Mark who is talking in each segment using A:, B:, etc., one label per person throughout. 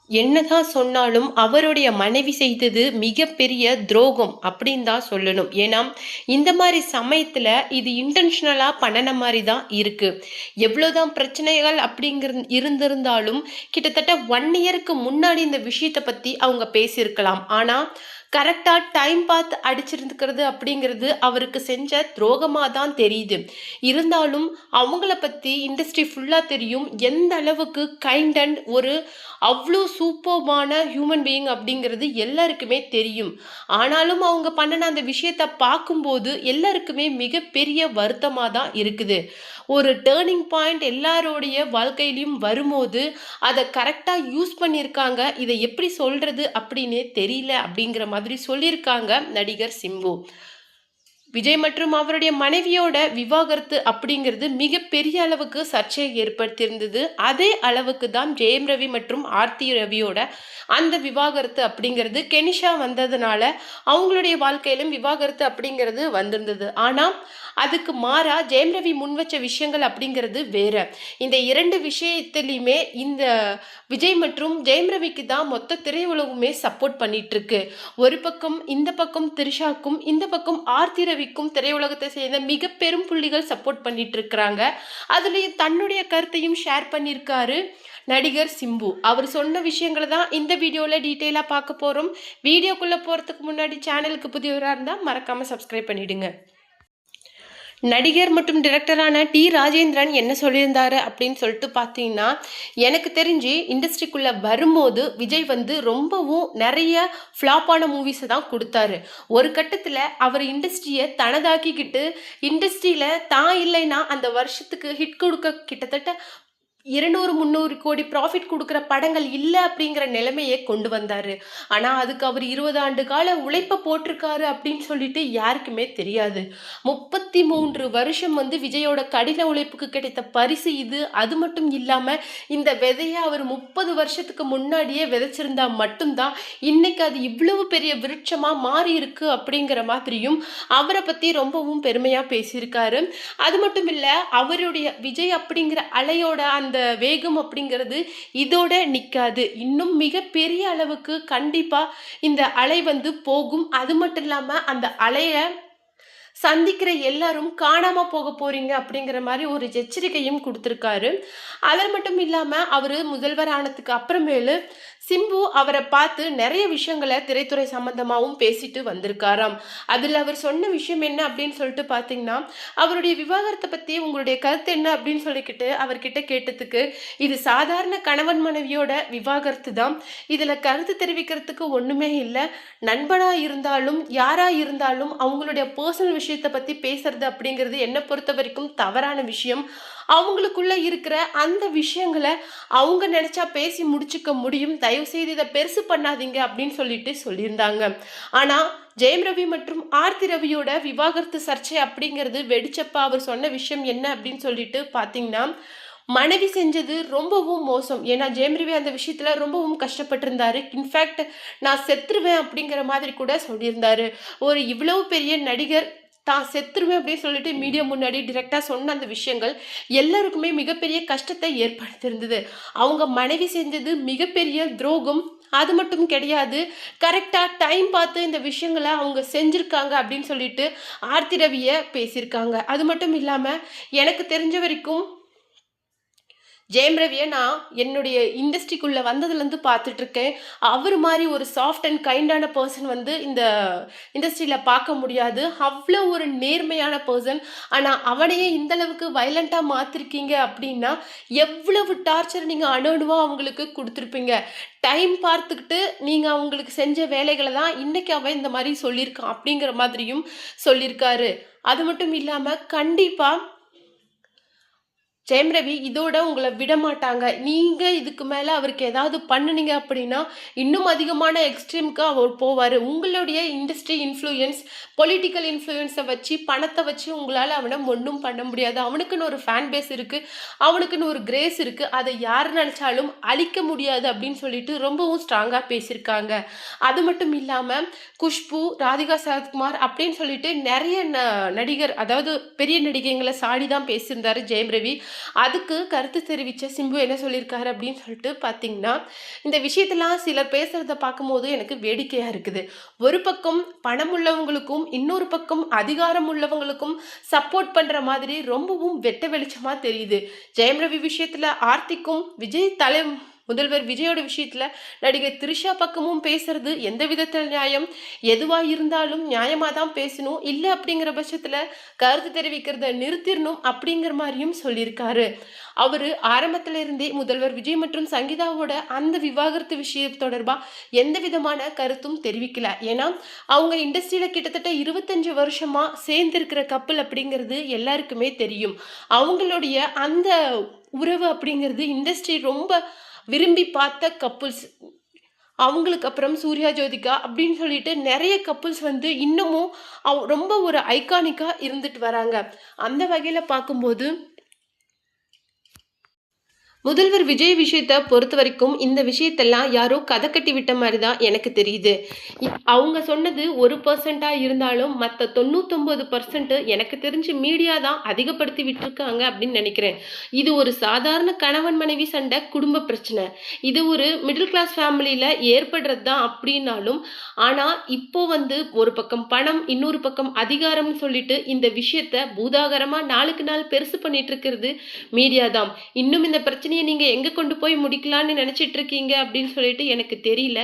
A: என்னதான் சொன்னாலும் அவருடைய மனைவி செய்தது மிகப்பெரிய துரோகம் அப்படின்னு தான் சொல்லணும். ஏன்னா இந்த மாதிரி சமயத்துல இது இன்டென்ஷனலா பண்ணன மாதிரி தான் இருக்கு. எவ்வளவுதான் பிரச்சனைகள் இருந்திருந்தாலும் கிட்டத்தட்ட 1 இயருக்கு முன்னாடி இந்த விஷயத்தை பத்தி அவங்க பேசியிருக்கலாம். ஆனா கரெக்டாக டைம் பார்த்து அடிச்சிருந்துக்கிறது அப்படிங்கிறது அவருக்கு செஞ்ச துரோகமாக தான் தெரியுது. இருந்தாலும் அவங்கள பற்றி இண்டஸ்ட்ரி ஃபுல்லாக தெரியும் எந்த அளவுக்கு கைண்ட் அண்ட் ஒரு அவ்வளோ சூப்பர்பான ஹியூமன் பீயிங் அப்படிங்கிறது எல்லாருக்குமே தெரியும். ஆனாலும் அவங்க பண்ணின அந்த விஷயத்தை பார்க்கும்போது எல்லாருக்குமே மிகப்பெரிய வருத்தமாக தான் இருக்குது. ஒரு டேர்னிங் பாயிண்ட் எல்லாரோடைய வாழ்க்கையிலையும் வரும்போது அதை கரெக்டாக யூஸ் பண்ணியிருக்காங்க. இதை எப்படி சொல்கிறது அப்படின்னே தெரியல அப்படிங்கிற மாதிரி சொல்லியிருக்காங்க நடிகர் சிம்பு. விஜய் மற்றும் அவருடைய மனைவியோட விவாகரத்து அப்படிங்கிறது மிகப்பெரிய அளவுக்கு சர்ச்சையை ஏற்படுத்தியிருந்தது. அதே அளவுக்கு தான் ஜெயம் ரவி மற்றும் ஆர்த்தி ரவியோட அந்த விவாகரத்து அப்படிங்கிறது கெனிஷா வந்ததுனால அவங்களுடைய வாழ்க்கையிலும் விவாகரத்து அப்படிங்கிறது வந்திருந்தது. ஆனால் அதுக்கு மாறா ஜெயம் ரவி முன் வச்ச விஷயங்கள் அப்படிங்கிறது வேற. இந்த 2 விஷயத்திலையுமே இந்த விஜய் மற்றும் ஜெயம் ரவிக்கு தான் மொத்த திரையுலகமே சப்போர்ட் பண்ணிட்டு இருக்கு. ஒரு பக்கம் இந்த பக்கம் திரிஷாக்கும், இந்த பக்கம் ஆர்த்தி ரவிக்கும் திரையுலகத்தை சேர்ந்த மிக பெரும் புள்ளிகள் சப்போர்ட் பண்ணிட்டு இருக்கிறாங்க. அதுலேயும் தன்னுடைய கருத்தையும் ஷேர் பண்ணியிருக்காரு நடிகர் சிம்பு. அவர் சொன்ன விஷயங்களை தான் இந்த வீடியோவில் டீட்டெயிலாக பார்க்க போகிறோம். வீடியோக்குள்ளே போகிறதுக்கு முன்னாடி சேனலுக்கு புதியவராக இருந்தால் மறக்காமல் சப்ஸ்கிரைப் பண்ணிவிடுங்க. நடிகர் மற்றும் டிரெக்டரான டி ராஜேந்திரன் என்ன சொல்லியிருந்தாரு அப்படின்னு சொல்லிட்டு பார்த்தீங்கன்னா, எனக்கு தெரிஞ்சு இண்டஸ்ட்ரிக்குள்ளே வரும்போது விஜய் வந்து ரொம்பவும் நிறைய ஃப்ளாப்பான மூவிஸை தான் கொடுத்தாரு. ஒரு கட்டத்தில் அவர் இண்டஸ்ட்ரியை தனதாக்கிக்கிட்டு இண்டஸ்ட்ரியில் தான் இல்லைன்னா அந்த வருஷத்துக்கு ஹிட் கொடுக்க கிட்டத்தட்ட 200-300 கோடி ப்ராஃபிட் கொடுக்குற படங்கள் இல்லை அப்படிங்கிற நிலைமையை கொண்டு வந்தார். ஆனால் அதுக்கு அவர் 20 ஆண்டு கால உழைப்பை போட்டிருக்காரு அப்படின்னு சொல்லிட்டு யாருக்குமே தெரியாது. 33 வருஷம் வந்து விஜயோட கடின உழைப்புக்கு கிடைத்த பரிசு இது. அது மட்டும் இல்லாமல் இந்த விதையை அவர் 30 வருஷத்துக்கு முன்னாடியே விதைச்சிருந்தா மட்டும்தான் இன்னைக்கு அது இவ்வளவு பெரிய விருட்சமாக மாறி இருக்கு அப்படிங்கிற மாதிரியும் அவரை பற்றி ரொம்பவும் பெருமையாக பேசியிருக்காரு. அது மட்டும் இல்லை, அவருடைய விஜய் அப்படிங்கிற அலையோட அந்த வேகம் அப்படிங்கிறது இதோட நிற்காது. இன்னும் மிகப்பெரிய அளவுக்கு கண்டிப்பா இந்த அலை வந்து போகும். அது மட்டும் இல்லாம அந்த அலைய சந்திக்கிற எல்லாரும் காணாம போக போறீங்க அப்படிங்கிற மாதிரி ஒரு எச்சரிக்கையும் கொடுத்துருக்காரு. அது மட்டும் இல்லாம அவரு முதல்வர் ஆனதுக்கு அப்புறமேலு சிம்பு அவரை பார்த்து நிறைய விஷயங்களை திரைத்துறை சம்பந்தமாகவும் பேசிட்டு வந்திருக்காராம். அதில் அவர் சொன்ன விஷயம் என்ன அப்படின்னு சொல்லிட்டு பார்த்தீங்கன்னா, அவருடைய விவாகரத்தை பற்றி உங்களுடைய கருத்து என்ன அப்படின்னு சொல்லிக்கிட்டு அவர்கிட்ட கேட்டதுக்கு, இது சாதாரண கணவன் மனைவியோட விவாகரத்து தான், இதில் கருத்து தெரிவிக்கிறதுக்கு ஒன்றுமே இல்லை. நண்பனாக இருந்தாலும் யாராக இருந்தாலும் அவங்களுடைய பர்சனல் விஷயத்தை பற்றி பேசுறது அப்படிங்கிறது என்னை பொறுத்த வரைக்கும் தவறான விஷயம். அவங்களுக்குள்ள இருக்கிற அந்த விஷயங்களை அவங்க நினைச்சா பேசி முடிச்சுக்க முடியும். தயவு செய்து இதை பெருசு பண்ணாதீங்க அப்படின்னு சொல்லிட்டு சொல்லியிருந்தாங்க. ஆனா ஜெயம் ரவி மற்றும் ஆர்த்தி ரவியோட விவாகரத்து சர்ச்சை அப்படிங்கிறது வெடிச்சப்ப அவர் சொன்ன விஷயம் என்ன அப்படின்னு சொல்லிட்டு பார்த்தீங்கன்னா, மனைவி செஞ்சது ரொம்பவும் மோசம். ஏன்னா ஜெயம் ரவி அந்த விஷயத்துல ரொம்பவும் கஷ்டப்பட்டிருந்தாரு. இன்ஃபேக்ட் நான் செத்துருவேன் அப்படிங்கிற மாதிரி கூட சொல்லியிருந்தாரு. ஒரு இவ்வளவு பெரிய நடிகர் தான் செத்துருவேன் அப்படின்னு சொல்லிட்டு மீடியா முன்னாடி டிரெக்டாக சொன்ன அந்த விஷயங்கள் எல்லாருக்குமே மிகப்பெரிய கஷ்டத்தை ஏற்படுத்தியிருந்தது. அவங்க மனைவி செஞ்சது மிகப்பெரிய துரோகம். அது மட்டும் கிடையாது, கரெக்டாக டைம் பார்த்து இந்த விஷயங்களை அவங்க செஞ்சுருக்காங்க அப்படின்னு சொல்லிட்டு ஆர்த்தி ரவியை பேசியிருக்காங்க. அது மட்டும் இல்லாமல் எனக்கு தெரிஞ்ச வரைக்கும் ஜெயம் ரவியை நான் என்னுடைய இண்டஸ்ட்ரிக்குள்ளே வந்ததுலேருந்து பார்த்துட்ருக்கேன். அவர் மாதிரி ஒரு சாஃப்ட் அண்ட் கைண்டான பர்சன் வந்து இந்த இண்டஸ்ட்ரியில் பார்க்க முடியாது. அவ்வளோ ஒரு நேர்மையான பர்சன். ஆனால் அவனையே இந்தளவுக்கு வைலண்ட்டாக மாற்றிருக்கீங்க அப்படின்னா எவ்வளவு டார்ச்சர் நீங்கள் அணுவணுவாக அவங்களுக்கு கொடுத்துருப்பீங்க. டைம் பார்த்துக்கிட்டு நீங்கள் அவங்களுக்கு செஞ்ச வேலைகளை தான் இன்றைக்கி அவன் இந்த மாதிரி சொல்லியிருக்கான் அப்படிங்கிற மாதிரியும் சொல்லியிருக்காரு. அது மட்டும் இல்லாமல் கண்டிப்பாக ஜெயம் ரவி இதோட உங்களை விட மாட்டாங்க. நீங்கள் இதுக்கு மேலே அவருக்கு ஏதாவது பண்ணுனீங்க அப்படின்னா இன்னும் அதிகமான எக்ஸ்ட்ரீமுக்கு அவர் போவார். உங்களுடைய இண்டஸ்ட்ரி இன்ஃப்ளூயன்ஸ், பொலிட்டிக்கல் இன்ஃப்ளூயன்ஸை வச்சு பணத்தை வச்சு உங்களால் அவனை ஒன்றும் பண்ண முடியாது. அவனுக்குன்னு ஒரு ஃபேன் பேஸ் இருக்குது, அவனுக்குன்னு ஒரு கிரேஸ் இருக்குது. அதை யார் நினச்சாலும் அழிக்க முடியாது அப்படின்னு சொல்லிட்டு ரொம்பவும் ஸ்ட்ராங்காக பேசியிருக்காங்க. அது மட்டும் இல்லாமல் குஷ்பு, ராதிகா சரத்குமார் அப்படின்னு சொல்லிட்டு நிறைய நடிகர், அதாவது பெரிய நடிகைங்களை சாடி தான் பேசியிருந்தார் ஜெயம் ரவி. அதுக்கு கருத்து தெரிவித்த சிம்பு என்ன சொல்லியிருக்காரு அப்படின்னு சொல்லிட்டு பார்த்தீங்கன்னா, இந்த விஷயத்தெல்லாம் சிலர் பேசுறத பார்க்கும்போது எனக்கு வேடிக்கையா இருக்குது. ஒரு பக்கம் பணம் உள்ளவங்களுக்கும், இன்னொரு பக்கம் அதிகாரம் உள்ளவங்களுக்கும் சப்போர்ட் பண்ற மாதிரி ரொம்பவும் வெட்ட வெளிச்சமா தெரியுது. ஜெயம் ரவி விஷயத்துல ஆர்த்திக்கும், முதல்வர் விஜயோட விஷயத்துல நடிகை த்ரிஷா பக்கமும் பேசுறது எந்த விதத்துல நியாயம்? எதுவா இருந்தாலும் நியாயமா தான் பேசணும். இல்ல அப்படிங்கிற பட்சத்துல கருத்து தெரிவிக்கிறத நிறுத்திடணும் அப்படிங்கிற மாதிரியும் சொல்லியிருக்காரு. அவரு ஆரம்பத்துல இருந்தே முதல்வர் விஜய் மற்றும் சங்கீதாவோட அந்த விவாகரத்து விஷயம் தொடர்பா எந்த விதமான கருத்தும் தெரிவிக்கல. ஏன்னா அவங்க இண்டஸ்ட்ரியில கிட்டத்தட்ட 25 வருஷமா சேர்ந்திருக்கிற கப்பல் அப்படிங்கிறது எல்லாருக்குமே தெரியும். அவங்களுடைய அந்த உறவு அப்படிங்கிறது இண்டஸ்ட்ரி ரொம்ப விரும்பி பார்த்த கப்புள்ஸ். அவங்களுக்கு அப்புறம் சூர்யா ஜோதிகா அப்படின்னு சொல்லிட்டு நிறைய கப்புள்ஸ் வந்து இன்னமும் ரொம்ப ஒரு ஐகானிக்கா இருந்துட்டு வராங்க. அந்த வகையில பார்க்கும்போது முதல்வர் விஜய் விஷயத்த பொறுத்த வரைக்கும் இந்த விஷயத்தெல்லாம் யாரோ கதை கட்டி விட்ட மாதிரி தான் எனக்கு தெரியுது. அவங்க சொன்னது 1% இருந்தாலும் மற்ற 99% எனக்கு தெரிஞ்சு மீடியா தான் அதிகப்படுத்தி விட்டுருக்காங்க அப்படின்னு நினைக்கிறேன். இது ஒரு சாதாரண கணவன் மனைவி சண்டை, குடும்ப பிரச்சனை. இது ஒரு மிடில் கிளாஸ் ஃபேமிலியில ஏற்படுறது தான் அப்படின்னாலும், ஆனா இப்போ வந்து ஒரு பக்கம் பணம், இன்னொரு பக்கம் அதிகாரம்னு சொல்லிட்டு இந்த விஷயத்த பூதாகரமா நாளுக்கு நாள் பெருசு பண்ணிட்டு இருக்கிறது மீடியா தான். இன்னும் இந்த பிரச்சனை நீங்க எங்க கொண்டு போய் முடிக்கலாம்னு நினைச்சிட்டு இருக்கீங்க அப்படின்னு சொல்லிட்டு எனக்கு தெரியல.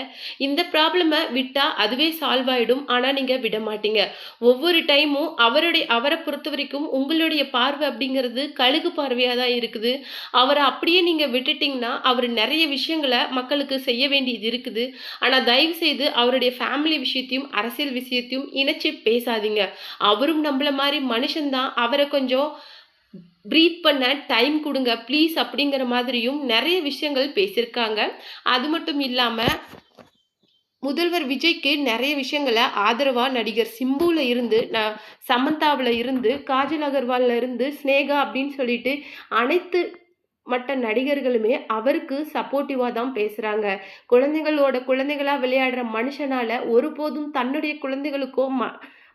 A: இந்த ப்ராப்ளம விட்டா அதுவே சால்வ் ஆயிடும். ஆனா நீங்க விட மாட்டீங்க. ஒவ்வொரு டைமும் அவரை பொறுத்த வரைக்கும் உங்களுடைய பார்வை அப்படிங்கிறது கழுகு பார்வையா தான் இருக்குது. அவரை அப்படியே நீங்க விட்டுட்டீங்கன்னா அவர் நிறைய விஷயங்களை மக்களுக்கு செய்ய வேண்டியது இருக்குது. ஆனா தயவு செய்து அவருடைய ஃபேமிலி விஷயத்தையும் அரசியல் விஷயத்தையும் இணைச்சு பேசாதீங்க. அவரும் நம்மள மாதிரி மனுஷன்தான். அவரை கொஞ்சம் ப்ரீத் பண்ண டைம் கொடுங்க ப்ளீஸ் அப்படிங்கிற மாதிரியும் நிறைய விஷயங்கள் பேசியிருக்காங்க. அது மட்டும் இல்லாம முதல்வர் விஜய்க்கு நிறைய விஷயங்களை ஆதரவா நடிகர் சிம்புல இருந்து, சமந்தாவில் இருந்து, காஜல் அகர்வால்ல இருந்து, ஸ்னேகா அப்படின்னு சொல்லிட்டு அனைத்து மற்ற நடிகர்களுமே அவருக்கு சப்போர்ட்டிவா தான் பேசுறாங்க. குழந்தைகளா விளையாடுற மனுஷனால ஒருபோதும் தன்னுடைய குழந்தைகளுக்கோ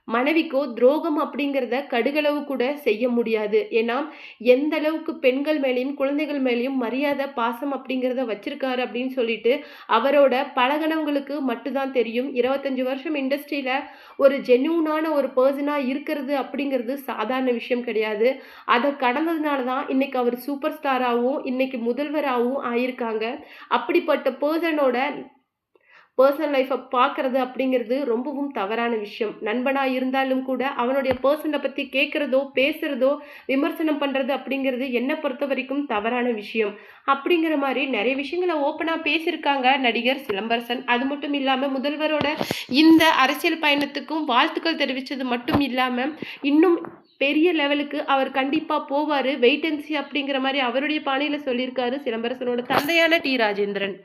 A: மனைவிக்கோ துரோகம் அப்படிங்கிறத கடுகளவு கூட செய்ய முடியாது. ஏன்னா எந்த அளவுக்கு பெண்கள் மேலேயும் குழந்தைகள் மேலேயும் மரியாதை பாசம் அப்படிங்கிறத வச்சிருக்காரு அப்படின்னு சொல்லிட்டு அவரோட பழகினவங்களுக்கு மட்டும்தான் தெரியும். 25 வருஷம் இண்டஸ்ட்ரியில ஒரு ஜென்யூனான ஒரு பர்சனா இருக்கிறது அப்படிங்கிறது சாதாரண விஷயம் கிடையாது. அதை கடந்ததுனால தான் இன்னைக்கு அவர் சூப்பர் ஸ்டாராகவும் இன்னைக்கு முதல்வராகவும் ஆயிருக்காங்க. அப்படிப்பட்ட பர்சனல் லைஃப்பை பார்க்கறது அப்படிங்கிறது ரொம்பவும் தவறான விஷயம். நண்பனாக இருந்தாலும் கூட அவனுடைய பர்சனை பற்றி கேட்குறதோ பேசுகிறதோ விமர்சனம் பண்ணுறது அப்படிங்கிறது என்னை பொறுத்த வரைக்கும் தவறான விஷயம். அப்படிங்கிற மாதிரி நிறைய விஷயங்களை ஓப்பனாக பேசியிருக்காங்க நடிகர் சிலம்பரசன். அது மட்டும் இல்லாமல் முதல்வரோட இந்த அரசியல் பயணத்துக்கும் வாழ்த்துக்கள் தெரிவித்தது மட்டும் இல்லாமல் இன்னும் பெரிய லெவலுக்கு அவர் கண்டிப்பாக போவார், வெயிட் அண்ட் சி அப்படிங்கிற மாதிரி அவருடைய பாணியில் சொல்லியிருக்காரு சிலம்பரசனோட தந்தையான டி ராஜேந்திரன்.